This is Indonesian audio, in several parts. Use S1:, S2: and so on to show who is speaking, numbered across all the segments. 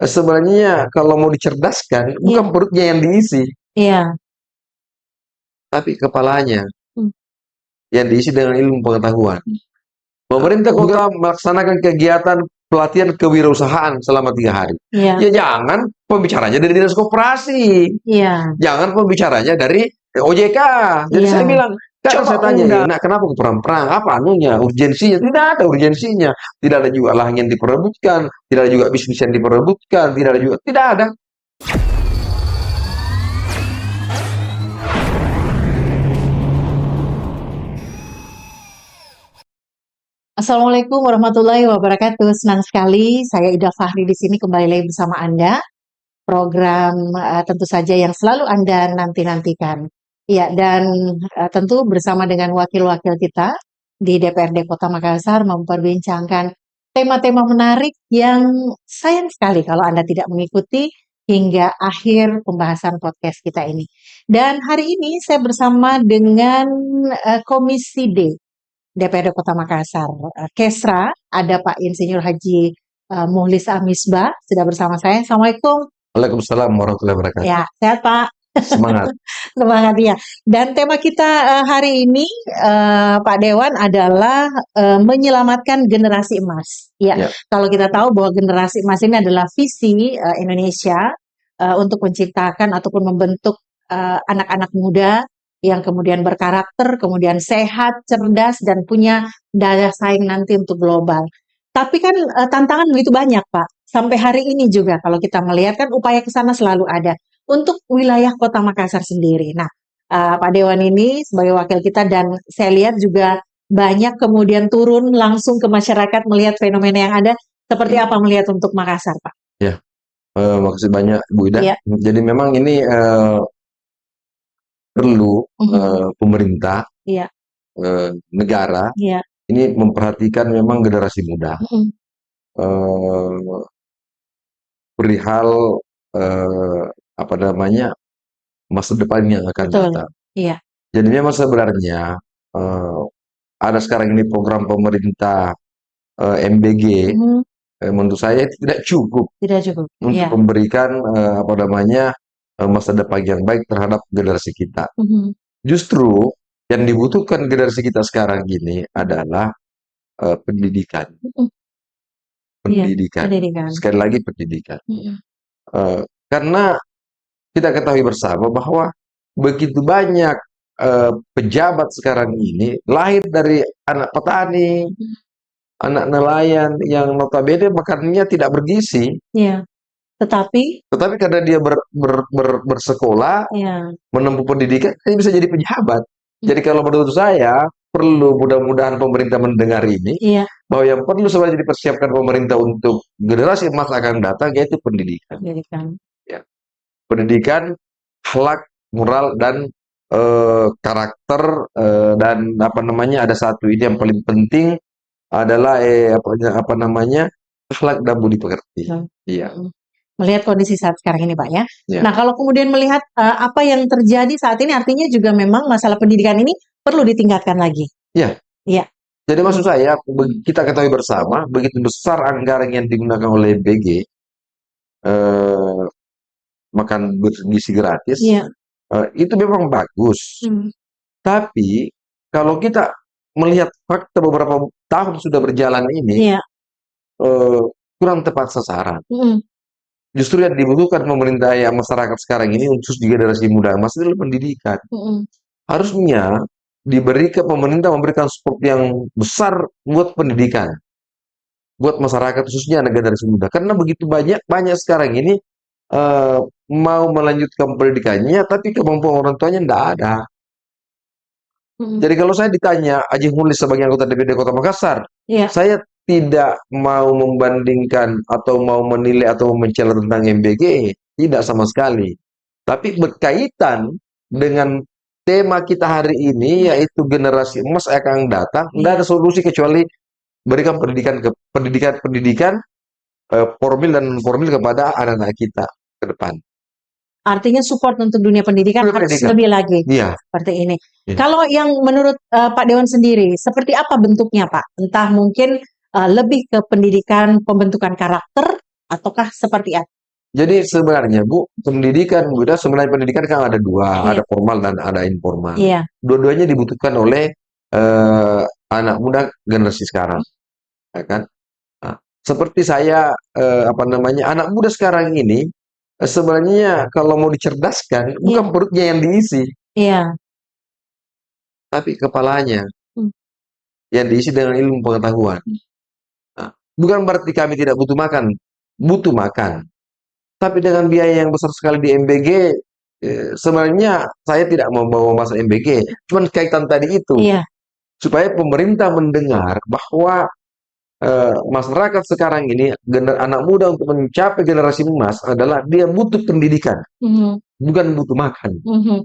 S1: Sebenarnya kalau mau dicerdaskan,
S2: Iya,
S1: bukan perutnya yang diisi,
S2: iya.
S1: tapi kepalanya
S2: Hmm.
S1: yang diisi dengan ilmu pengetahuan.
S2: Ah,
S1: Pemerintah kota melaksanakan kegiatan pelatihan kewirausahaan selama 3 hari.
S2: iya,
S1: Ya jangan pembicaranya dari dinas koperasi,
S2: iya,
S1: jangan pembicaranya dari OJK. Jadi saya
S2: iya.
S1: bilang, kadang saya tanya, ya, nak kenapa ke perang-perang? Apa anunya? Urgensinya? Tidak ada urgensinya. Tidak ada juga lahan yang diperebutkan, tidak ada juga bisnis yang diperebutkan, tidak ada juga, tidak ada.
S2: Assalamualaikum warahmatullahi wabarakatuh. Senang sekali saya Ida Fahri di sini kembali lagi bersama Anda. Program tentu saja yang selalu Anda nanti-nantikan. Ya, dan tentu bersama dengan wakil-wakil kita di DPRD Kota Makassar memperbincangkan tema-tema menarik yang sayang sekali kalau Anda tidak mengikuti hingga akhir pembahasan podcast kita ini. Dan hari ini saya bersama dengan Komisi D DPRD Kota Makassar. Kesra, ada Pak Insinyur Haji Muhlis Amisbah sudah bersama saya. Assalamualaikum.
S1: Waalaikumsalam warahmatullahi wabarakatuh.
S2: Ya, sehat Pak.
S1: Semangat.
S2: Semangat ya. Dan tema kita hari ini, Pak Dewan, adalah menyelamatkan generasi emas. Ya,
S1: Ya.
S2: kalau kita tahu bahwa generasi emas ini adalah visi Indonesia untuk menciptakan ataupun membentuk anak-anak muda yang kemudian berkarakter, kemudian sehat, cerdas, dan punya daya saing nanti untuk global. Tapi kan tantangan begitu banyak, Pak. Sampai hari ini juga kalau kita melihat kan upaya ke sana selalu ada untuk wilayah Kota Makassar sendiri. Nah, Pak Dewan ini sebagai wakil kita dan saya lihat juga banyak kemudian turun langsung ke masyarakat melihat fenomena yang ada. Seperti apa melihat untuk Makassar, Pak?
S1: Ya, makasih banyak Bu Ida.
S2: Iya,
S1: Jadi memang ini perlu pemerintah,
S2: iya,
S1: negara
S2: iya,
S1: ini memperhatikan memang generasi muda.
S2: mhm,
S1: Eh, Perihal eh, apa namanya masa depan yang akan
S2: betul.
S1: datang.
S2: Iya,
S1: Jadi memang sebenarnya eh, ada sekarang ini program pemerintah MBG.
S2: mhm,
S1: Menurut saya itu tidak cukup
S2: tidak cukup.
S1: untuk
S2: Iya,
S1: memberikan apa namanya masa depan yang baik terhadap generasi kita.
S2: mhm,
S1: Justru yang dibutuhkan generasi kita sekarang ini adalah pendidikan,
S2: mhm, iya,
S1: pendidikan.
S2: pendidikan.
S1: Sekali lagi pendidikan.
S2: Mhm,
S1: Karena kita ketahui bersama bahwa begitu banyak pejabat sekarang ini lahir dari anak petani,
S2: mhm,
S1: anak nelayan yang notabene makanannya tidak bergizi,
S2: iya. Tetapi,
S1: tetapi karena dia bersekolah,
S2: ya,
S1: menempuh pendidikan, dia bisa jadi pejabat. Jadi kalau menurut saya, perlu mudah-mudahan pemerintah mendengar ini,
S2: iya,
S1: bahwa yang perlu sebenarnya dipersiapkan pemerintah untuk generasi emas akan datang, yaitu pendidikan.
S2: pendidikan.
S1: Ya. Pendidikan, akhlak, moral, dan karakter, dan apa namanya, ada satu ini yang paling penting adalah apa namanya, akhlak dan budi pekerti.
S2: Betul.
S1: Iya,
S2: Mhm. Melihat kondisi saat sekarang ini, Pak, ya.
S1: ya,
S2: Nah, kalau kemudian melihat, apa yang terjadi saat ini artinya juga memang masalah pendidikan ini perlu ditingkatkan lagi.
S1: ya.
S2: Iya.
S1: Jadi maksud saya,
S2: Mhm.
S1: kita ketahui bersama, begitu besar anggaran yang digunakan oleh BG, eh, makan bergizi gratis,
S2: Iya.
S1: itu memang bagus.
S2: Mhm.
S1: Tapi kalau kita melihat fakta beberapa tahun sudah berjalan ini,
S2: Iya.
S1: eh, kurang tepat sasaran.
S2: Mhm.
S1: Justru yang dibutuhkan pemerintah ya masyarakat sekarang ini, khusus di generasi muda, masih adalah pendidikan.
S2: Mhm.
S1: Harusnya diberikan pemerintah memberikan support yang besar buat pendidikan, buat masyarakat khususnya anak generasi muda. Karena begitu banyak banyak sekarang ini eh, mau melanjutkan pendidikannya, tapi kemampuan orang tuanya tidak ada.
S2: Mhm.
S1: Jadi kalau saya ditanya, Aji Mulis sebagai anggota DPD Kota Makassar,
S2: Iya.
S1: saya tidak mau membandingkan atau mau menilai atau mencela tentang MBG, tidak sama sekali. Tapi berkaitan dengan tema kita hari ini, yaitu generasi emas akan datang, tidak ada solusi kecuali berikan pendidikan formil dan non formil kepada anak-anak kita ke depan.
S2: Artinya support untuk dunia pendidikan harus
S1: Pendidikan,
S2: lebih lagi,
S1: iya.
S2: seperti ini.
S1: Iya.
S2: Kalau yang menurut, Pak Dewan sendiri, seperti apa bentuknya, Pak? Entah mungkin, lebih ke pendidikan pembentukan karakter ataukah seperti apa?
S1: Jadi sebenarnya Bu, pendidikan Buddha sebenarnya pendidikan kan ada dua,
S2: Iya,
S1: ada formal dan ada informal.
S2: iya,
S1: Dua-duanya dibutuhkan oleh anak muda generasi sekarang, ya kan? Nah, seperti saya apa namanya anak muda sekarang ini sebenarnya kalau mau dicerdaskan
S2: iya,
S1: bukan perutnya yang diisi,
S2: iya.
S1: tapi kepalanya
S2: Hmm,
S1: yang diisi dengan ilmu pengetahuan.
S2: hmm,
S1: Nah, bukan berarti kami tidak butuh makan. Tapi dengan biaya yang besar sekali di MBG, sebenarnya saya tidak mau bawa masa MBG. Cuman kaitan tadi itu,
S2: iya.
S1: supaya pemerintah mendengar bahwa masyarakat sekarang ini, anak muda untuk mencapai generasi emas adalah dia butuh pendidikan,
S2: Mhm,
S1: bukan butuh makan.
S2: mhm.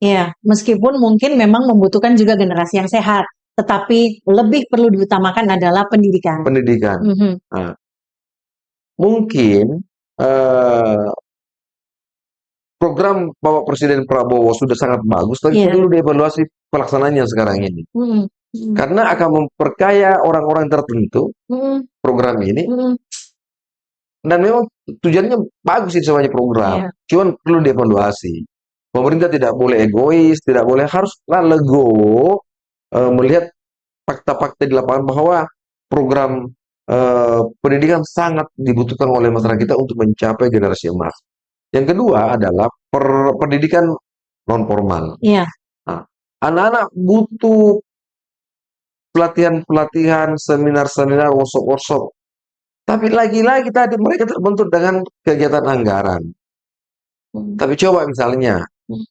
S2: Iya, meskipun mungkin memang membutuhkan juga generasi yang sehat, tetapi lebih perlu diutamakan adalah pendidikan.
S1: Pendidikan.
S2: Mhm,
S1: Nah, mungkin eh, program Bapak Presiden Prabowo sudah sangat bagus, tapi
S2: iya,
S1: perlu dievaluasi pelaksanaannya sekarang ini.
S2: mhm, mhm,
S1: Karena akan memperkaya orang-orang tertentu
S2: mhm,
S1: program ini,
S2: mhm,
S1: dan memang tujuannya bagus sih semuanya program,
S2: iya,
S1: cuman perlu dievaluasi. Pemerintah tidak boleh egois, tidak boleh haruslah legowo melihat fakta-fakta di lapangan bahwa program pendidikan sangat dibutuhkan oleh masyarakat kita untuk mencapai generasi emas. Yang kedua adalah pendidikan non formal.
S2: iya,
S1: Nah, anak-anak butuh pelatihan-pelatihan, seminar-seminar, workshop-workshop. Tapi lagi-lagi tadi mereka terbentur dengan kegiatan anggaran.
S2: mhm,
S1: Tapi coba misalnya
S2: mhm,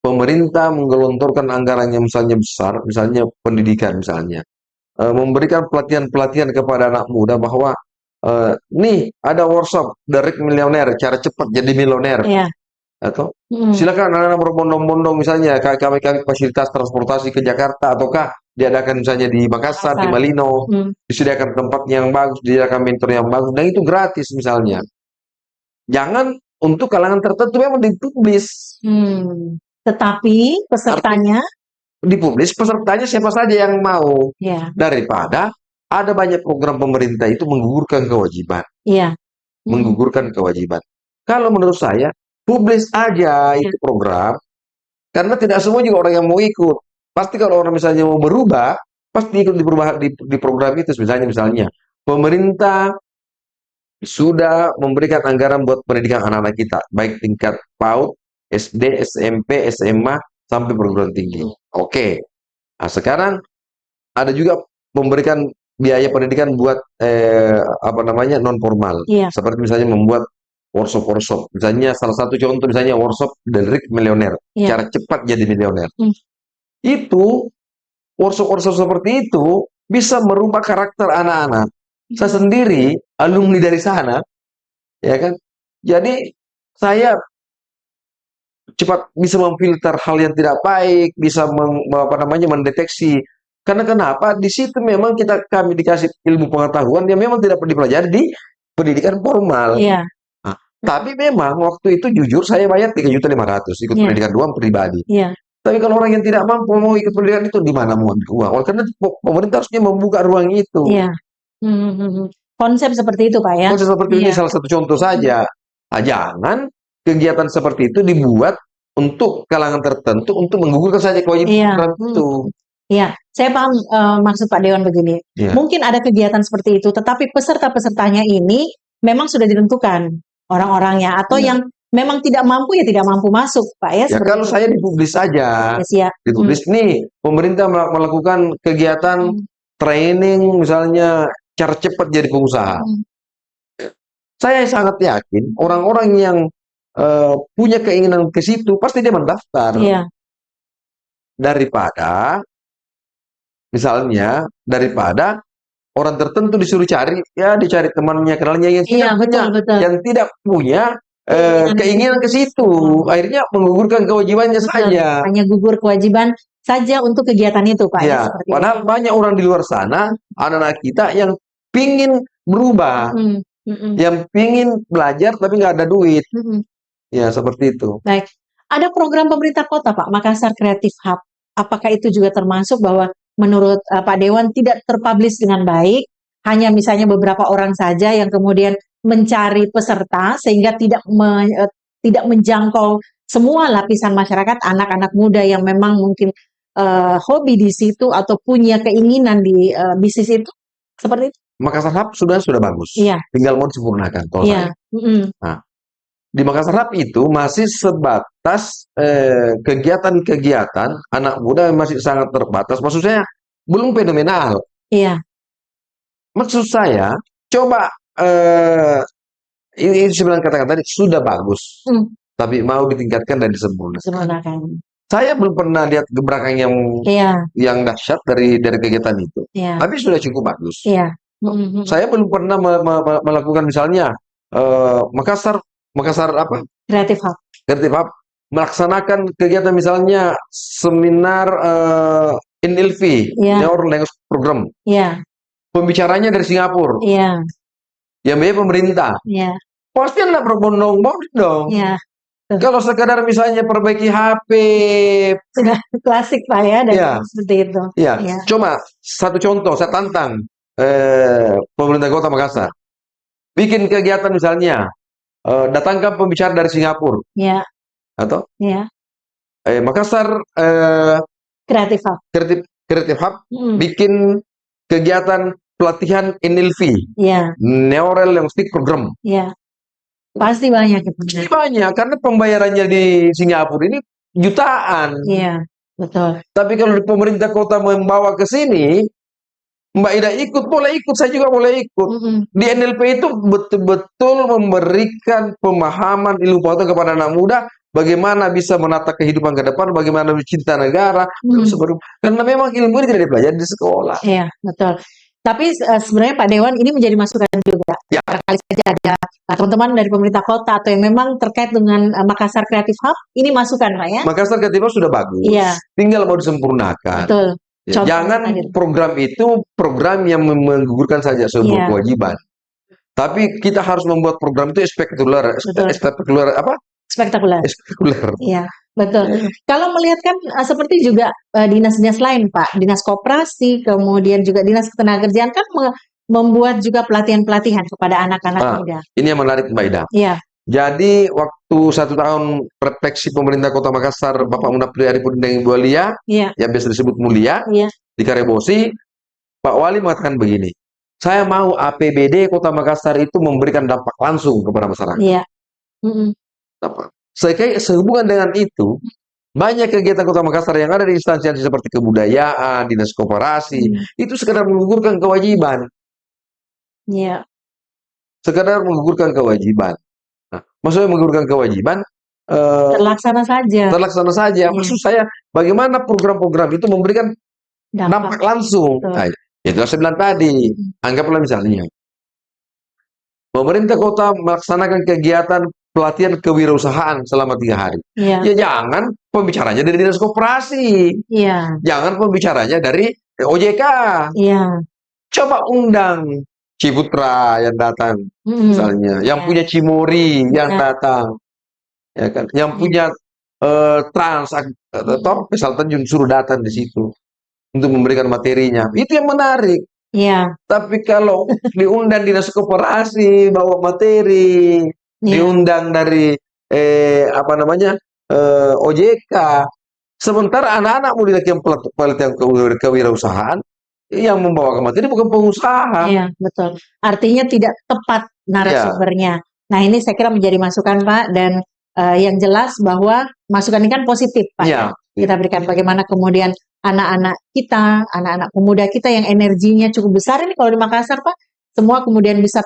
S1: pemerintah menggelontorkan anggarannya misalnya besar, misalnya pendidikan misalnya, memberikan pelatihan-pelatihan kepada anak muda bahwa nih ada workshop direct milioner, cara cepat jadi milioner,
S2: iya,
S1: atau
S2: mhm,
S1: silakan anak-anak berbondong-bondong misalnya kami fasilitas transportasi ke Jakarta ataukah diadakan misalnya di Makassar, di
S2: pasar,
S1: Malino,
S2: mhm,
S1: disediakan tempat yang bagus, disediakan mentor yang bagus, dan itu gratis misalnya.
S2: mhm,
S1: Jangan untuk kalangan tertentu memang dipublis.
S2: tetapi
S1: Artinya
S2: pesertanya
S1: dipublis pesertanya siapa saja yang mau.
S2: ya,
S1: Daripada ada banyak program pemerintah itu menggugurkan kewajiban.
S2: iya, mhm,
S1: Menggugurkan kewajiban. Kalau menurut saya, publis aja
S2: iya,
S1: itu program. Karena tidak semua juga orang yang mau ikut. Pasti kalau orang misalnya mau berubah, pasti ikut di program itu. Misalnya, pemerintah sudah memberikan anggaran buat pendidikan anak-anak kita, baik tingkat PAUD, SD, SMP, SMA, sampai perguruan tinggi. Oke. Nah, sekarang ada juga memberikan biaya pendidikan buat apa namanya non formal.
S2: iya,
S1: Seperti misalnya membuat workshop-workshop. Misalnya salah satu contoh misalnya workshop Derek Milioner,
S2: iya,
S1: cara cepat jadi milioner.
S2: mhm,
S1: Itu workshop-workshop seperti itu bisa merubah karakter anak-anak. Saya sendiri alumni dari sana, ya kan. Jadi saya cepat bisa memfilter hal yang tidak baik, bisa apa namanya mendeteksi. Karena kenapa? Di situ memang kami dikasih ilmu pengetahuan yang memang tidak pernah dipelajari di pendidikan formal.
S2: iya,
S1: Nah, tapi memang waktu itu jujur saya bayar 3.500.000 ikut
S2: iya,
S1: pendidikan doang pribadi.
S2: iya,
S1: Tapi kalau orang yang tidak mampu mau ikut pendidikan itu di mana mau ambil uang? Oleh karena pemerintah harusnya membuka ruang itu.
S2: iya, mhm, mhm. Konsep seperti itu, Pak, ya?
S1: Konsep seperti ini
S2: Iya,
S1: salah satu contoh
S2: mhm,
S1: saja. Nah, jangan kegiatan seperti itu dibuat untuk kalangan tertentu untuk menggugurkan saja kewajiban
S2: iya,
S1: program
S2: mhm.
S1: itu.
S2: Iya, saya paham, maksud Pak Dewan begini,
S1: Ya,
S2: mungkin ada kegiatan seperti itu, tetapi peserta-pesertanya ini memang sudah ditentukan orang-orangnya, atau
S1: ya.
S2: yang memang tidak mampu, ya tidak mampu masuk, Pak, ya,
S1: Ya
S2: seperti
S1: kalau
S2: itu.
S1: saya dipublis saja,
S2: Yes, ya,
S1: dipublis nih pemerintah melakukan kegiatan
S2: mhm,
S1: training misalnya cara cepat jadi pengusaha.
S2: mhm,
S1: Saya sangat yakin orang-orang yang punya keinginan ke situ pasti dia mendaftar
S2: iya,
S1: daripada misalnya daripada orang tertentu disuruh cari ya dicari temannya kenalnya yang
S2: iya,
S1: tidak punya
S2: betul, betul,
S1: keinginan
S2: keinginan
S1: keinginan ke situ akhirnya menggugurkan kewajibannya
S2: betul,
S1: saja.
S2: hanya gugur kewajiban saja untuk kegiatan itu, Pak, ya,
S1: Ya,
S2: seperti itu.
S1: padahal banyak orang di luar sana, anak-anak kita yang pingin berubah,
S2: Mhm, mhm,
S1: yang pingin belajar tapi nggak ada duit.
S2: mhm.
S1: Ya, seperti itu.
S2: Baik, ada program pemerintah kota, Pak, Makassar Creative Hub. Apakah itu juga termasuk bahwa menurut Pak Dewan tidak terpublish dengan baik, hanya misalnya beberapa orang saja yang kemudian mencari peserta sehingga tidak menjangkau semua lapisan masyarakat, anak-anak muda yang memang mungkin hobi di situ atau punya keinginan di bisnis itu, seperti itu?
S1: Makassar Hub sudah bagus.
S2: Iya,
S1: Tinggal mau disempurnakan kalau
S2: iya,
S1: saya. Nah, di Makassar Hub itu masih sebatas kegiatan-kegiatan anak muda yang masih sangat terbatas. Maksud saya belum fenomenal.
S2: iya,
S1: Maksud saya coba ini sebenarnya katakan tadi sudah bagus, tapi mau ditingkatkan dan disempurnakan.
S2: disempurnakan.
S1: Saya belum pernah lihat gebrakan
S2: Iya,
S1: yang dahsyat dari kegiatan itu,
S2: iya,
S1: tapi sudah cukup bagus.
S2: iya.
S1: Saya belum pernah melakukan misalnya Makassar apa?
S2: Creative Hub.
S1: Creative Hub melaksanakan kegiatan misalnya seminar NLV,
S2: Iya,
S1: Neural Language Program.
S2: iya,
S1: Pembicaranya dari Singapura,
S2: iya,
S1: yang biaya pemerintah.
S2: iya,
S1: Pasti anak berbondong-bondong dong.
S2: iya.
S1: Kalau sekadar misalnya perbaiki HP,
S2: Sudah klasik Pak ya, dan
S1: ya,
S2: seperti itu.
S1: ya.
S2: Iya,
S1: Cuma satu contoh, saya tantang pemerintah Kota Makassar. Bikin kegiatan misalnya, datangkan pembicara dari Singapura,
S2: iya,
S1: atau
S2: iya.
S1: Makassar
S2: Creative Hub.
S1: Creative Hub,
S2: Mm,
S1: bikin kegiatan pelatihan NLV,
S2: Iya,
S1: Neural Language Program.
S2: iya. Pasti banyak itu.
S1: Banyak, karena pembayarannya di Singapura ini jutaan.
S2: Iya, betul.
S1: Tapi kalau pemerintah kota membawa ke sini, Mbak Ida ikut, boleh ikut, saya juga boleh ikut. Di NLP itu betul-betul memberikan pemahaman ilmu pengetahuan kepada anak muda, bagaimana bisa menata kehidupan ke depan, bagaimana mencinta negara. Karena memang ilmu ini tidak dipelajari di sekolah.
S2: Iya, betul. Tapi sebenarnya Pak Dewan ini menjadi masukan juga.
S1: Ya.
S2: Barangkali saja ada teman-teman dari pemerintah kota atau yang memang terkait dengan Makassar Creative Hub, ini masukan Pak ya?
S1: Makassar Creative Hub sudah bagus.
S2: Iya.
S1: Tinggal mau disempurnakan.
S2: Betul.
S1: Ya, jangan program itu program yang menggugurkan saja sebuah kewajiban. Tapi kita harus membuat program itu spektakuler. Spektakuler apa?
S2: Spektakuler.
S1: Spektakuler.
S2: Iya, betul. Kalau melihat kan seperti juga dinas-dinas lain Pak, dinas koperasi, kemudian juga dinas ketenagakerjaan kan membuat juga pelatihan-pelatihan kepada anak-anak muda.
S1: Ini yang menarik Mbak Ida.
S2: Iya.
S1: Jadi waktu 1 tahun refleksi pemerintah Kota Makassar, Bapak Munafri Arifudin dan Ibu Alia, yang biasa disebut Mulia, di Karebosi, Pak Wali mengatakan begini, saya mau APBD Kota Makassar itu memberikan dampak langsung kepada masyarakat.
S2: Iya.
S1: Sehubungan dengan itu, banyak kegiatan Kota Makassar yang ada di instansi seperti kebudayaan, dinas koperasi, itu sekedar menggugurkan kewajiban.
S2: Iya.
S1: Sekadar menggugurkan kewajiban. Nah, maksudnya menggugurkan kewajiban,
S2: terlaksana saja.
S1: Terlaksana saja. Maksud saya, bagaimana program-program itu memberikan dampak langsung. Nah, itu yang saya bilang tadi. Anggaplah misalnya, pemerintah kota melaksanakan kegiatan pelatihan kewirausahaan selama 3 hari. Ya jangan pembicaranya dari dinas koperasi. Jangan pembicaranya dari OJK. Coba undang Ciputra yang datang, misalnya, yang punya Cimori yang datang, ya kan, yang punya Trans atau Pesal Tanjung suruh datang di situ untuk memberikan materinya. Itu yang menarik. Tapi kalau diundang dinas koperasi bawa materi, diundang dari OJK, sementara anak-anak muda yang pelatihan kewirausahaan yang membawa materi bukan pengusaha.
S2: Iya, betul. Artinya tidak tepat narasumbernya. Nah, ini saya kira menjadi masukan Pak, dan yang jelas bahwa masukan ini kan positif Pak. Kita berikan bagaimana kemudian anak-anak kita, anak-anak pemuda kita yang energinya cukup besar ini kalau di Makassar Pak, semua kemudian bisa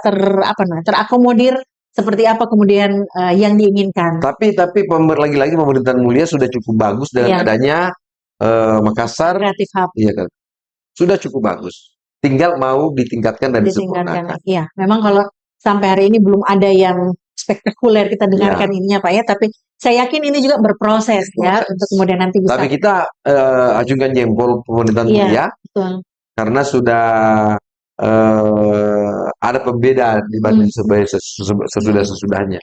S2: terakomodir seperti apa kemudian yang diinginkan.
S1: Tapi lagi-lagi pemerintahan Mulia sudah cukup bagus dengan adanya Makassar
S2: Creative Hub.
S1: Iya kan. Sudah cukup bagus. Tinggal mau ditingkatkan dan disempurnakan.
S2: Iya, memang kalau sampai hari ini belum ada yang spektakuler kita dengarkan ininya Pak ya, tapi saya yakin ini juga berproses ya untuk kemudian nanti bisa.
S1: Tapi kita ajukan jempol pemerintahan Mulia, karena sudah ada pembeda dibanding sesudah-sesudahnya.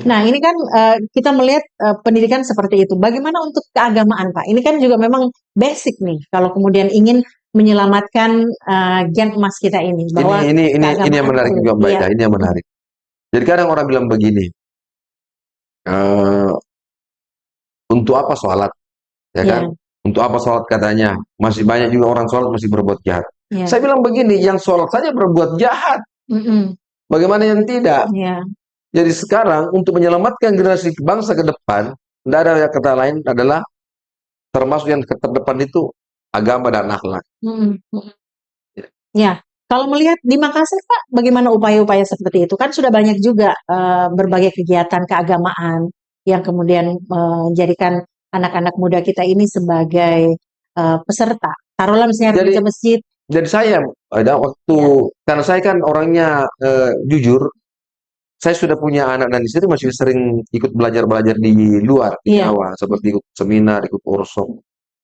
S2: Nah, ini kan kita melihat pendidikan seperti itu. Bagaimana untuk keagamaan Pak? Ini kan juga memang basic nih. Kalau kemudian ingin menyelamatkan gen emas kita ini, bahwa
S1: Ini yang
S2: keagamaan
S1: menarik
S2: perlu.
S1: juga Mbak
S2: Iya,
S1: Ida, ini yang menarik. Jadi kadang orang bilang begini, eh, untuk apa sholat, ya kan?
S2: iya,
S1: Untuk apa sholat katanya? Masih banyak juga orang sholat masih berbuat jahat.
S2: iya.
S1: Saya bilang begini, yang sholat saja berbuat jahat.
S2: Mm-mm.
S1: Bagaimana yang tidak?
S2: Iya.
S1: Jadi sekarang untuk menyelamatkan generasi bangsa ke depan, tidak ada kata lain adalah termasuk yang terdepan itu agama dan akhlak.
S2: Mm-mm. Mm-mm. Ya, kalau melihat di Makassar, Pak, bagaimana upaya-upaya seperti itu? Kan sudah banyak juga berbagai kegiatan keagamaan yang kemudian menjadikan anak-anak muda kita ini sebagai peserta. Taruhlah misalnya
S1: Jadi
S2: remaja masjid.
S1: jadi saya ada waktu
S2: Ya,
S1: karena saya kan orangnya jujur, saya sudah punya anak dan istri masih sering ikut belajar-belajar di luar di
S2: iya,
S1: Jawa seperti ikut seminar, ikut workshop.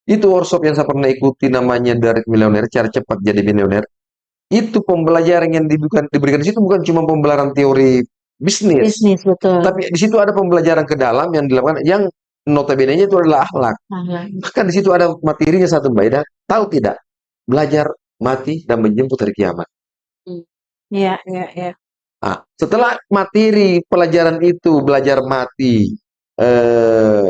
S1: Itu workshop yang saya pernah ikuti namanya Direct Millionaire, cara cepat jadi milioner. Itu pembelajaran yang diberikan di situ bukan cuma pembelajaran teori bisnis,
S2: bisnis betul.
S1: tapi di situ ada pembelajaran ke dalam yang dilakukan yang notabene-nya itu adalah akhlak.
S2: Nah,
S1: Bahkan di situ ada materinya satu Mbak Ida. Tahu tidak? Belajar mati dan menjemput hari kiamat.
S2: hmm. Iya, iya, iya.
S1: Nah, setelah materi pelajaran itu belajar mati, eh,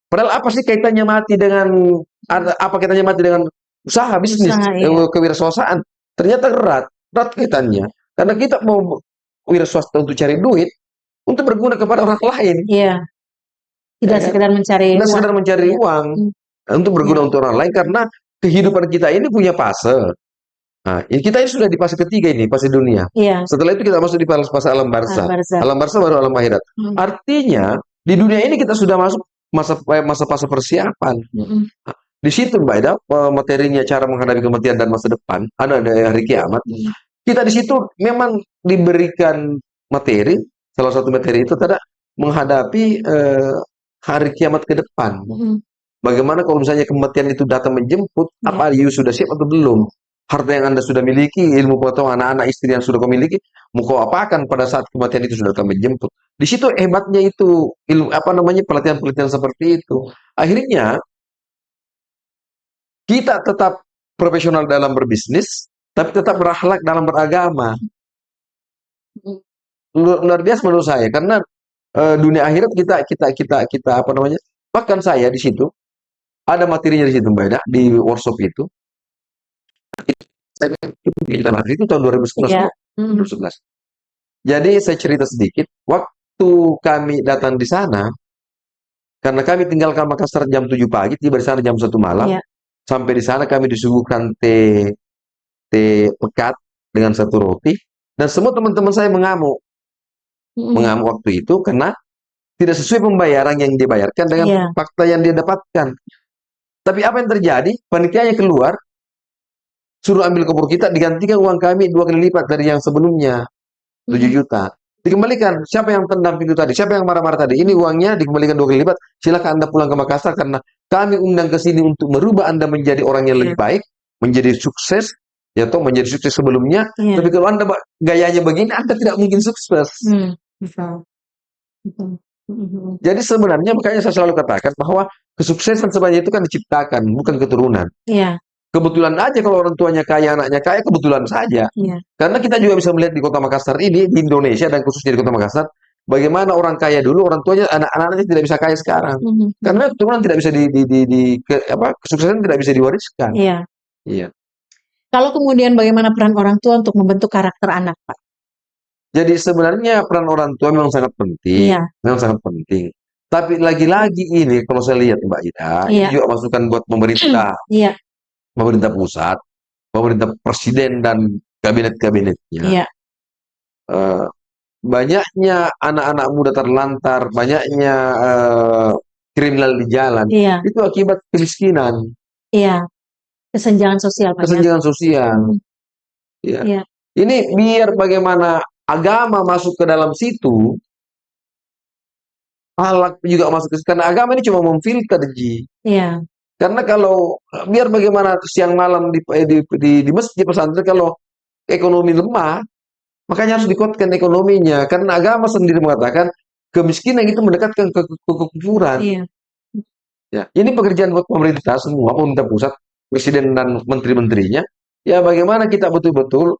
S1: padahal apa sih kaitannya mati dengan apa kaitannya mati dengan usaha bisnis,
S2: Usaha, iya.
S1: kewirausahaan? Ternyata erat, erat kaitannya. Karena kita mau wira swasta untuk cari duit, untuk berguna kepada orang lain,
S2: Iya,
S1: ya
S2: tidak
S1: kan?
S2: sekedar mencari
S1: Tidak
S2: uang.
S1: sekedar mencari
S2: Iya.
S1: uang,
S2: Hmm.
S1: untuk
S2: Iya.
S1: berguna untuk orang lain karena kehidupan kita ini punya fase. Nah, ini kita ini sudah di fase ketiga ini, fase dunia.
S2: Iya,
S1: Setelah itu kita masuk di fase alam barzah.
S2: barzah.
S1: Alam barzah baru alam akhirat.
S2: Hmm.
S1: Artinya, di dunia ini kita sudah masuk masa fase persiapan.
S2: Mm-mm.
S1: Di situ Mbak Ida, materinya cara menghadapi kematian dan masa depan, ada hari kiamat.
S2: Hmm.
S1: Kita di situ memang diberikan materi, salah satu materi itu adalah menghadapi hari kiamat ke depan.
S2: Mm-mm.
S1: Bagaimana kalau misalnya kematian itu datang menjemput,
S2: Iya.
S1: apa you sudah siap atau belum? Harta yang Anda sudah miliki, ilmu pengetahuan anak-anak istri yang sudah kau miliki, mau kau apakan pada saat kematian itu sudah datang menjemput. Di situ hebatnya itu ilmu apa namanya pelatihan-pelatihan seperti itu. Akhirnya kita tetap profesional dalam berbisnis, tapi tetap berakhlak dalam beragama.
S2: Mm-mm.
S1: Luar biasa menurut saya karena dunia akhirat kita apa namanya? Bahkan saya di situ ada materinya di situ Mbak Eda, di workshop itu. Saya itu tahun 2011
S2: Iya.
S1: kok.
S2: Mm.
S1: 2011. Jadi saya cerita sedikit, waktu kami datang di sana, karena kami tinggalkan Makassar jam 7 pagi, tiba di sana jam 1 malam,
S2: Iya.
S1: sampai di sana kami disuguhkan teh pekat dengan satu roti, dan semua teman-teman saya mengamuk,
S2: Mm-mm.
S1: waktu itu karena tidak sesuai pembayaran yang dibayarkan dengan
S2: Iya.
S1: fakta yang dia dapatkan. Tapi apa yang terjadi? Panitianya keluar, suruh ambil koper kita, digantikan uang kami 2 kali lipat dari yang sebelumnya. 7
S2: Mm-mm.
S1: juta. Dikembalikan. Siapa yang tendang pintu tadi? Siapa yang marah-marah tadi? Ini uangnya dikembalikan 2 kali lipat. Silakan Anda pulang ke Makassar karena kami undang ke sini untuk merubah Anda menjadi orang yang
S2: Iya.
S1: lebih baik, menjadi sukses, ya toh menjadi sukses sebelumnya.
S2: Iya.
S1: Tapi kalau Anda gayanya begini, Anda tidak mungkin sukses.
S2: Betul. Betul. Mm-mm.
S1: Jadi sebenarnya makanya saya selalu katakan bahwa kesuksesan sebenarnya itu kan diciptakan, bukan keturunan.
S2: Iya.
S1: Kebetulan aja kalau orang tuanya kaya, anaknya kaya, kebetulan saja.
S2: Iya.
S1: Karena kita juga bisa melihat di Kota Makassar ini, di Indonesia dan khususnya di Kota Makassar, bagaimana orang kaya dulu, orang tuanya, anak-anaknya tidak bisa kaya sekarang.
S2: Mm-mm.
S1: Karena keturunan tidak bisa kesuksesan tidak bisa diwariskan.
S2: Iya.
S1: Iya.
S2: Kalau kemudian bagaimana peran orang tua untuk membentuk karakter anak, Pak?
S1: Jadi sebenarnya peran orang tua memang sangat penting,
S2: Iya.
S1: memang sangat penting. Tapi lagi-lagi ini kalau saya lihat Mbak Ida, ini
S2: Iya.
S1: juga masukan buat pemerintah,
S2: Iya.
S1: pemerintah pusat, pemerintah presiden dan kabinet-kabinetnya.
S2: Iya.
S1: Eh, banyaknya anak-anak muda terlantar, banyaknya kriminal di jalan,
S2: Iya.
S1: itu akibat kemiskinan,
S2: Iya. Kesenjangan sosial banyak.
S1: kesenjangan sosial.
S2: Mm.
S1: Ya.
S2: Iya.
S1: Ini biar bagaimana agama masuk ke dalam situ, akhlak juga masuk ke situ. Karena agama ini cuma memfilter, Ji.
S2: Iya.
S1: Karena kalau biar bagaimana siang malam di masjid pesantren kalau ekonomi lemah, makanya harus dikuatkan ekonominya. Karena agama sendiri mengatakan kemiskinan itu mendekatkan ke kekufuran.
S2: Iya.
S1: Ya, ini pekerjaan buat pemerintah semua, pemerintah pusat presiden dan menteri-menterinya, ya bagaimana kita betul-betul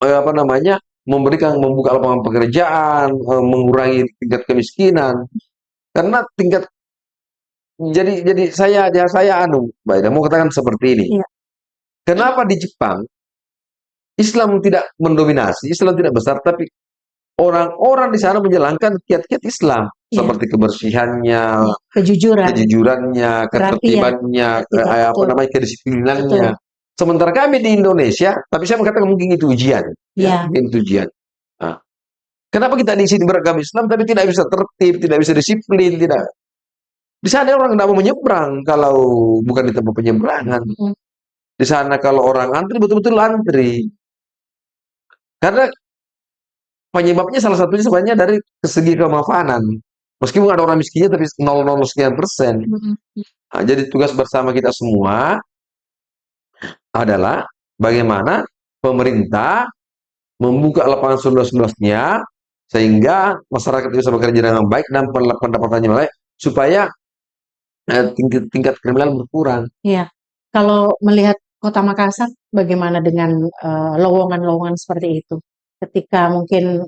S1: apa namanya, membuka lapangan pekerjaan, mengurangi tingkat kemiskinan. Karena tingkat jadi saya Mbak Ida mau katakan seperti ini.
S2: Iya,
S1: Kenapa di Jepang Islam tidak mendominasi, Islam tidak besar, tapi orang-orang di sana menjalankan kiat-kiat Islam
S2: iya,
S1: seperti kebersihannya,
S2: iya. Kejujuran,
S1: kejujurannya,
S2: kerapian,
S1: ketertibannya,
S2: tertiban,
S1: apa
S2: betul,
S1: namanya,
S2: betul.
S1: kedisiplinannya. Sementara kami di Indonesia, tapi saya mengatakan mungkin itu ujian, ya,
S2: Iya,
S1: mungkin itu ujian. Nah, kenapa kita di sini beragama Islam tapi tidak bisa tertib, tidak bisa disiplin, tidak. Di sana orang tidak mau menyeberang kalau bukan di tempat penyeberangan.
S2: mm,
S1: Di sana kalau orang antri betul-betul antri. Karena penyebabnya salah satunya sebenarnya dari segi kemapanan. Meskipun ada orang miskinnya tapi 0,0 sekian persen.
S2: mm,
S1: Nah, jadi tugas bersama kita semua adalah bagaimana pemerintah membuka lapangan seluas-luasnya sehingga masyarakat bisa bekerja dengan baik dan pendapatannya baik supaya tingkat kriminal berkurang.
S2: iya. Kalau melihat Kota Makassar, bagaimana dengan lowongan-lowongan seperti itu? Ketika mungkin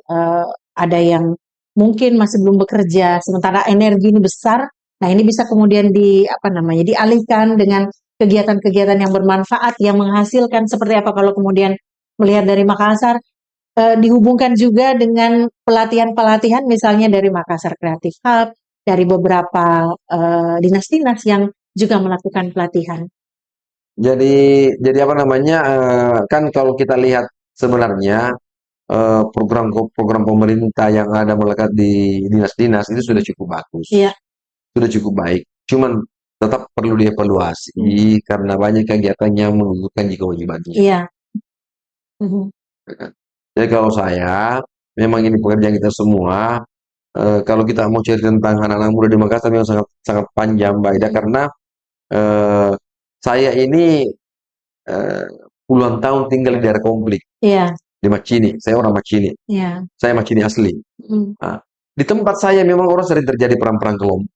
S2: ada yang mungkin masih belum bekerja, sementara energi ini besar, nah ini bisa kemudian di apa namanya dialihkan dengan kegiatan-kegiatan yang bermanfaat yang menghasilkan seperti apa kalau kemudian melihat dari Makassar dihubungkan juga dengan pelatihan-pelatihan misalnya dari Makassar Creative Hub, dari beberapa dinas-dinas yang juga melakukan pelatihan.
S1: Jadi apa namanya, kan kalau kita lihat sebenarnya program-program pemerintah yang ada melekat di dinas-dinas itu sudah cukup bagus,
S2: Iya,
S1: sudah cukup baik. Cuman tetap perlu dievaluasi
S2: mm,
S1: karena banyak kegiatan yang menggugurkan kewajibannya.
S2: iya, mhm,
S1: Ya kan? Jadi kalau saya, memang ini pekerjaan kita semua. Kalau kita mau cerita tentang anak-anak muda di Makassar memang sangat sangat panjang, Mbak Ida,
S2: mhm,
S1: karena eh, saya ini eh, puluhan tahun tinggal di daerah konflik
S2: iya,
S1: di Macini. Saya orang Macini.
S2: iya,
S1: Saya Macini asli.
S2: mhm,
S1: Nah, di tempat saya memang orang sering terjadi perang-perang kelompok.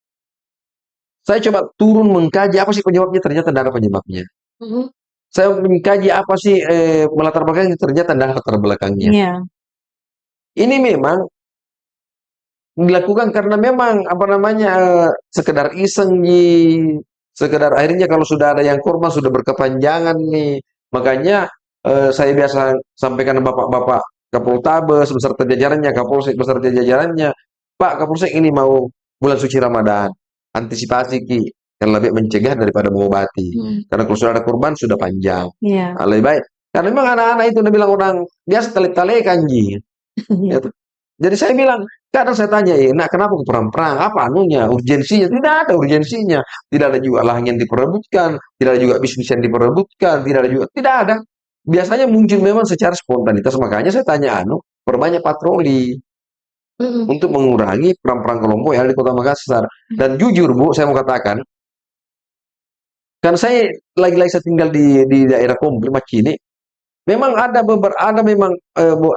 S1: Saya coba turun mengkaji apa sih penyebabnya, ternyata tidak ada penyebabnya.
S2: mhm,
S1: Saya mengkaji apa sih melatar belakangnya, ternyata tidak ada latar belakangnya.
S2: iya,
S1: Ini memang dilakukan karena memang apa namanya sekedar iseng nih, sekedar akhirnya kalau sudah ada yang korban sudah berkepanjangan nih. Makanya saya biasa sampaikan ke bapak-bapak Kapoltabes beserta jajarannya, Kapolsek beserta jajarannya, Pak Kapolsek ini mau bulan suci Ramadan, antisipasi Ki, yang lebih mencegah daripada mengobati.
S2: mhm,
S1: Karena kalau sudah ada korban sudah panjang.
S2: iya,
S1: Nah, lebih baik. Karena memang anak-anak itu udah bilang orang biasa talik-talekan Ji.
S2: iya,
S1: Ya, jadi saya bilang, kadang saya tanya, nak kenapa ke perang-perang? Apa anunya? Urgensinya? Tidak ada urgensinya. Tidak ada juga lahan yang diperebutkan, tidak ada juga bisnis yang diperebutkan, tidak ada juga, tidak ada. Biasanya muncul memang secara spontanitas, makanya saya tanya perbanyak patroli
S2: mhm,
S1: untuk mengurangi perang-perang kelompok yang ada di Kota Makassar. Dan jujur Bu, saya mau katakan, kan saya lagi-lagi saya tinggal di daerah Komplit Macini, memang ada beberapa, ada memang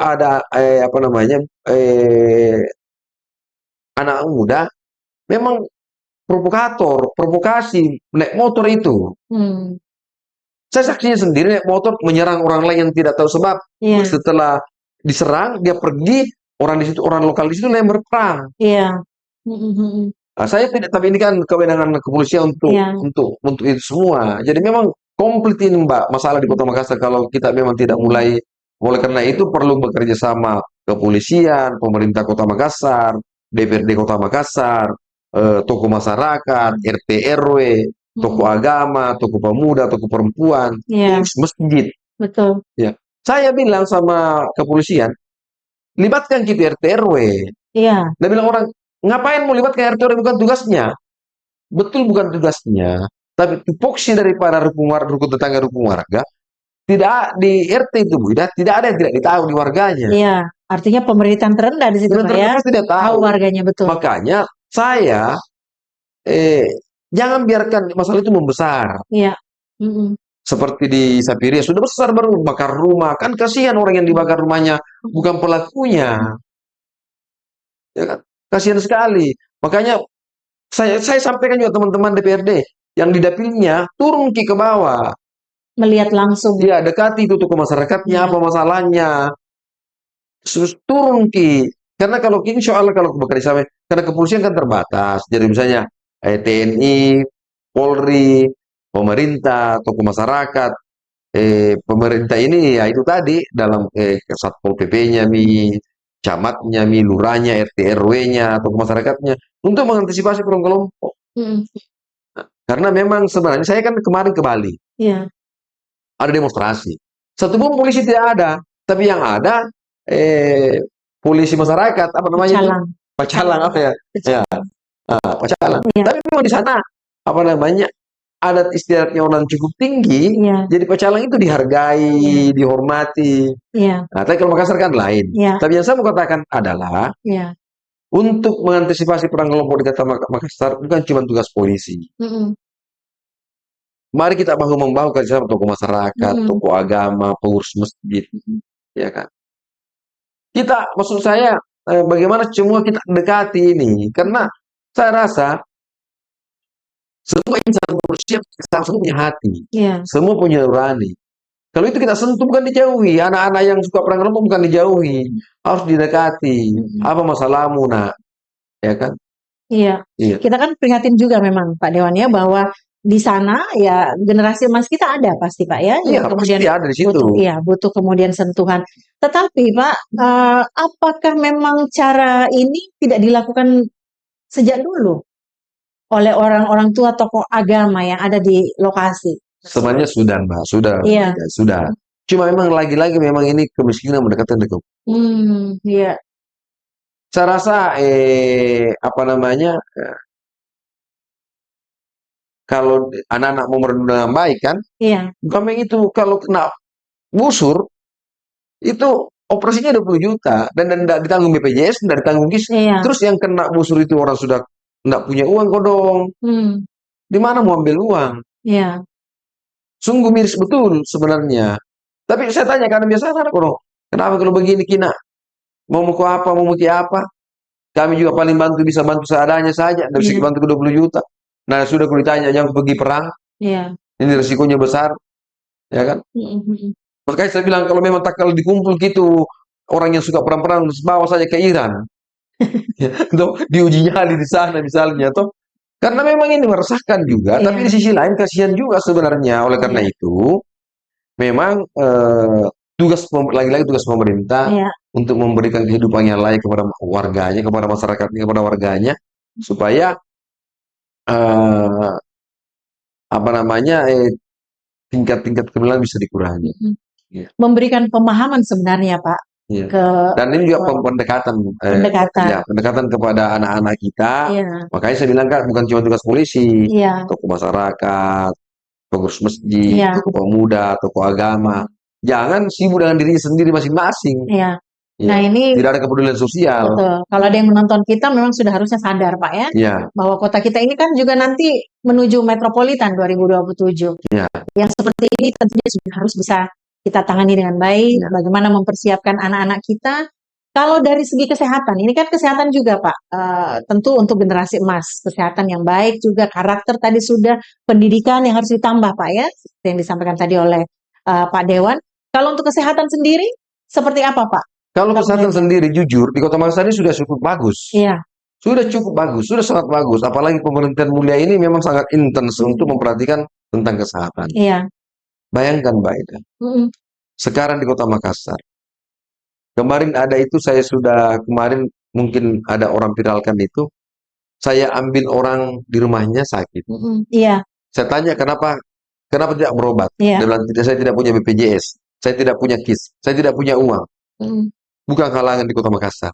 S1: ada apa namanya eh, anak muda memang provokator, provokasi, naik motor itu.
S2: mmm,
S1: Saya saksinya sendiri naik motor menyerang orang lain yang tidak tahu sebab.
S2: iya,
S1: Setelah diserang, dia pergi, orang di situ, orang lokal di situ lempar perang.
S2: iya, mhm, mhm,
S1: Nah, saya tidak, tapi ini kan kewenangan kepolisian untuk
S2: iya,
S1: untuk itu semua. Jadi memang komplit ini Mbak, masalah di Kota Makassar kalau kita memang tidak
S2: mhm,
S1: mulai, oleh karena itu perlu bekerja sama kepolisian, pemerintah Kota Makassar, DPRD Kota Makassar, tokoh masyarakat, RT RW, tokoh
S2: mhm,
S1: agama, tokoh pemuda, tokoh perempuan,
S2: iya,
S1: terus masjid.
S2: betul,
S1: Ya, saya bilang sama kepolisian, libatkan kita RT RW.
S2: iya,
S1: Dia bilang orang, ngapain mau libatkan RT RW, bukan tugasnya. Betul bukan tugasnya, tapi tupoksi daripada rukun tetangga, rukun warga, tidak di RT itu Bu, tidak ada yang tidak ditahu di warganya.
S2: iya, artinya pemerintahan terendah di situ,
S1: Dengan
S2: Pak, ya?
S1: tertentu tidak
S2: Tahu
S1: tahu.
S2: warganya, betul,
S1: Makanya saya eh, jangan biarkan masalah itu membesar.
S2: iya, mhm,
S1: Seperti di Sapiria sudah besar baru bakar rumah, kan kasihan orang yang dibakar rumahnya bukan pelakunya, ya kan? Kasihan sekali. Makanya saya sampaikan juga teman-teman DPRD, yang di dapilnya turun ke bawah.
S2: Melihat langsung.
S1: Dia dekati itu tokoh masyarakatnya, apa masalahnya. Turun ki. Karena kalau insya Allah kalau bekerja sama, karena kepolisian kan terbatas. Jadi misalnya TNI, Polri, pemerintah, tokoh masyarakat, pemerintah ini ya itu tadi dalam Satpol PP-nya, camatnya, lurahnya, RT RW-nya, tokoh masyarakatnya untuk mengantisipasi kelompok.
S2: Mm.
S1: Karena memang sebenarnya saya kan kemarin ke Bali,
S2: Iya.
S1: ada demonstrasi. Satu pun polisi tidak ada, tapi yang ada polisi masyarakat apa namanya itu?
S2: Pecalang.
S1: Pacalang apa ya? Ya, pacalang.
S2: Iya.
S1: Tapi memang di sana apa namanya? Adat istiadatnya orang cukup tinggi,
S2: Iya.
S1: jadi pecalang itu dihargai, dihormati.
S2: Iya.
S1: Nah, tapi kalau Makassar kan lain.
S2: Iya.
S1: Tapi yang saya mau katakan adalah
S2: Iya.
S1: untuk mengantisipasi perang kelompok di kota Makassar bukan cuma tugas polisi.
S2: Mm-mm.
S1: Mari kita bahu-membahu kerjasama tokoh masyarakat, tokoh agama, pengurus masjid, ya kan. Kita, maksud saya, bagaimana semua kita dekati ini, karena saya rasa semua insan manusia semua punya hati,
S2: Iya.
S1: semua punya nurani. Kalau itu kita sentuh bukan dijauhi, anak-anak yang suka perang kelompok bukan dijauhi, harus didekati. Apa masalahmu, nak? Ya kan?
S2: Iya.
S1: Iya.
S2: Kita kan prihatin juga memang Pak Dewan ya, bahwa di sana ya generasi emas kita ada pasti Pak ya,
S1: Iya,
S2: yang kemudian
S1: pasti ada di situ.
S2: butuh kemudian sentuhan. Tetapi Pak, apakah memang cara ini tidak dilakukan sejak dulu oleh orang-orang tua tokoh agama yang ada di lokasi?
S1: Sebenarnya sudah, Mbak, sudah.
S2: Iya.
S1: Ya, sudah. Cuma memang lagi-lagi memang ini kemiskinan mendekatkan ke.
S2: Iya.
S1: Saya rasa apa namanya? Kalau anak-anak mau merenung dengan baik kan,
S2: Iya.
S1: bukan itu kalau kena busur itu operasinya 20 juta dan tidak ditanggung BPJS, tidak ditanggung KIS.
S2: Iya.
S1: Terus yang kena busur itu orang sudah tidak punya uang kodong. Di mana mau ambil uang?
S2: Iya.
S1: Sungguh miris betul sebenarnya. Tapi saya tanya karena biasa anak kodong, kenapa kalau begini Kina? Mau ke apa? Mau ke apa? Kami juga paling bantu bisa bantu seadanya saja, dari segi bantu ke 20 juta. Nah, sudah aku ditanya jangan pergi perang.
S2: Iya.
S1: Ini resikonya besar, ya kan? Makanya saya bilang kalau memang tak kalau dikumpul gitu orang yang suka perang-perang bawa saja ke Iran. Ya, toh, diuji nyali di sana misalnya toh. Karena memang ini meresahkan juga, tapi di sisi lain kasihan juga sebenarnya. Oleh karena itu, memang lagi-lagi tugas pemerintah untuk memberikan kehidupan yang layak kepada warganya, kepada masyarakatnya, kepada warganya, supaya apa namanya tingkat-tingkat kemiskinan bisa dikurangi.
S2: Memberikan pemahaman sebenarnya Pak.
S1: Dan ini juga pendekatan kepada anak-anak kita. Makanya saya bilang kan bukan cuma tugas polisi, tokoh masyarakat, pengurus masjid, tokoh pemuda, tokoh agama. Jangan sibuk dengan dirinya sendiri masing-masing.
S2: Nah ini
S1: tidak ada kepedulian sosial.
S2: Betul. Kalau ada yang menonton kita memang sudah harusnya sadar Pak ya, bahwa kota kita ini kan juga nanti menuju metropolitan 2027. Yang seperti ini tentunya sudah harus bisa kita tangani dengan baik. Bagaimana mempersiapkan anak-anak kita. Kalau dari segi kesehatan, ini kan kesehatan juga Pak, tentu untuk generasi emas, kesehatan yang baik juga, karakter tadi sudah, pendidikan yang harus ditambah Pak ya, seperti yang disampaikan tadi oleh Pak Dewan. Kalau untuk kesehatan sendiri, seperti apa Pak?
S1: Kalau kesehatan sendiri, jujur, di Kota Makassar ini sudah cukup bagus. Sudah cukup bagus, sudah sangat bagus. Apalagi pemerintahan mulia ini memang sangat intens untuk memperhatikan tentang kesehatan. Bayangkan Mbak Ida, sekarang di Kota Makassar, kemarin ada itu saya sudah, kemarin mungkin ada orang viralkan itu, saya ambil orang di rumahnya sakit. Saya tanya kenapa tidak berobat? Dia bilang, saya tidak punya BPJS, saya tidak punya KIS, saya tidak punya uang. Bukan halangan di Kota Makassar.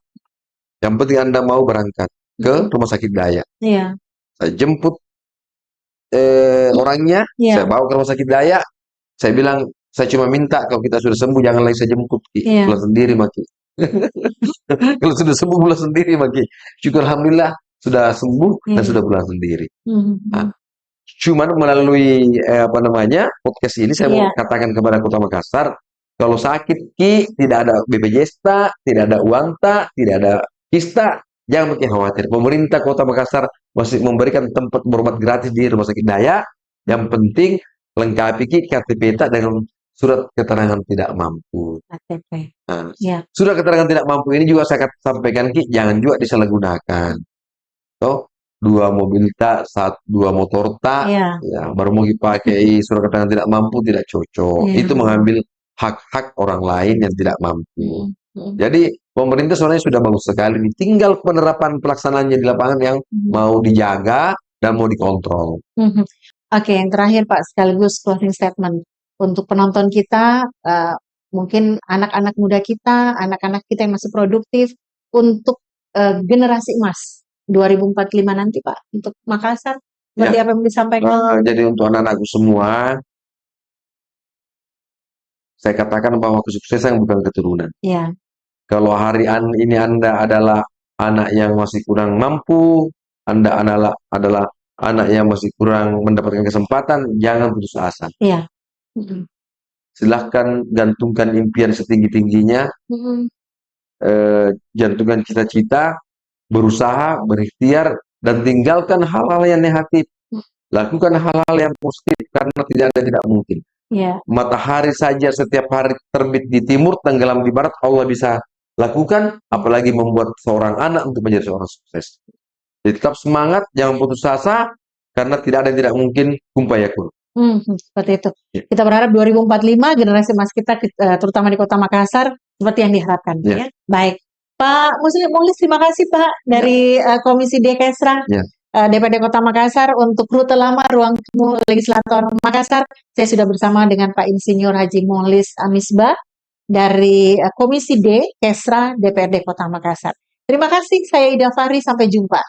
S1: Yang penting Anda mau berangkat ke Rumah Sakit Daya. Saya jemput orangnya, saya bawa ke Rumah Sakit Daya. Saya bilang, saya cuma minta kalau kita sudah sembuh jangan lagi saya jemput, pulang sendiri Maki. Kalau sudah sembuh pulang sendiri Maki. Syukur alhamdulillah sudah sembuh dan sudah pulang sendiri. Cuman melalui apa namanya podcast ini saya mau katakan kepada Kota Makassar, kalau sakit Ki, tidak ada BPJS tak, tidak ada uang tak, tidak ada kista, jangan makin khawatir. Pemerintah Kota Makassar masih memberikan tempat berobat gratis di Rumah Sakit Daya. Yang penting lengkapi KTP tak dengan surat keterangan tidak mampu.
S2: KTP.
S1: Nah,
S2: Ya.
S1: surat keterangan tidak mampu ini juga saya sampaikan Ki, jangan juga disalahgunakan. Toh, dua mobil tak, dua motor tak,
S2: Ya.
S1: ya, baru mau dipakai surat keterangan tidak mampu tidak cocok.
S2: Ya.
S1: Itu mengambil hak-hak orang lain yang tidak mampu.
S2: Hmm.
S1: Jadi pemerintah sebenarnya sudah bagus sekali nih. Tinggal penerapan pelaksanaannya di lapangan yang mau dijaga dan mau dikontrol.
S2: Oke, yang terakhir Pak, sekaligus closing statement untuk penonton kita, mungkin anak-anak muda kita, anak-anak kita yang masih produktif untuk generasi emas 2045 nanti Pak, untuk Makassar, seperti apa yang disampaikan?
S1: Jadi untuk anak-anakku semua, saya katakan bahwa kesuksesan bukan keturunan.
S2: Ya.
S1: Kalau hari ini Anda adalah anak yang masih kurang mampu, Anda adalah anak yang masih kurang mendapatkan kesempatan, jangan putus asa.
S2: Iya.
S1: Silahkan gantungkan impian setinggi-tingginya, jantungkan cita-cita, berusaha, berikhtiar, dan tinggalkan hal-hal yang negatif. Lakukan hal-hal yang positif karena tidak ada tidak mungkin.
S2: Ya.
S1: Matahari saja setiap hari terbit di timur, tenggelam di barat, Allah bisa lakukan, apalagi membuat seorang anak untuk menjadi seorang sukses. Jadi tetap semangat, jangan putus asa, karena tidak ada yang tidak mungkin, kun fayakun.
S2: Seperti itu. Kita berharap 2045 generasi emas kita, terutama di Kota Makassar, seperti yang diharapkan. Ya. Baik. Pak Muslim Mulis, terima kasih Pak dari Komisi D Kesra. DPD Kota Makassar untuk rute lama ruang tunggu legislator Makassar. Saya sudah bersama dengan Pak Insinyur Haji Mulis Amisbah dari Komisi D Kesra DPRD Kota Makassar. Terima kasih, saya Ida Fahri, sampai jumpa.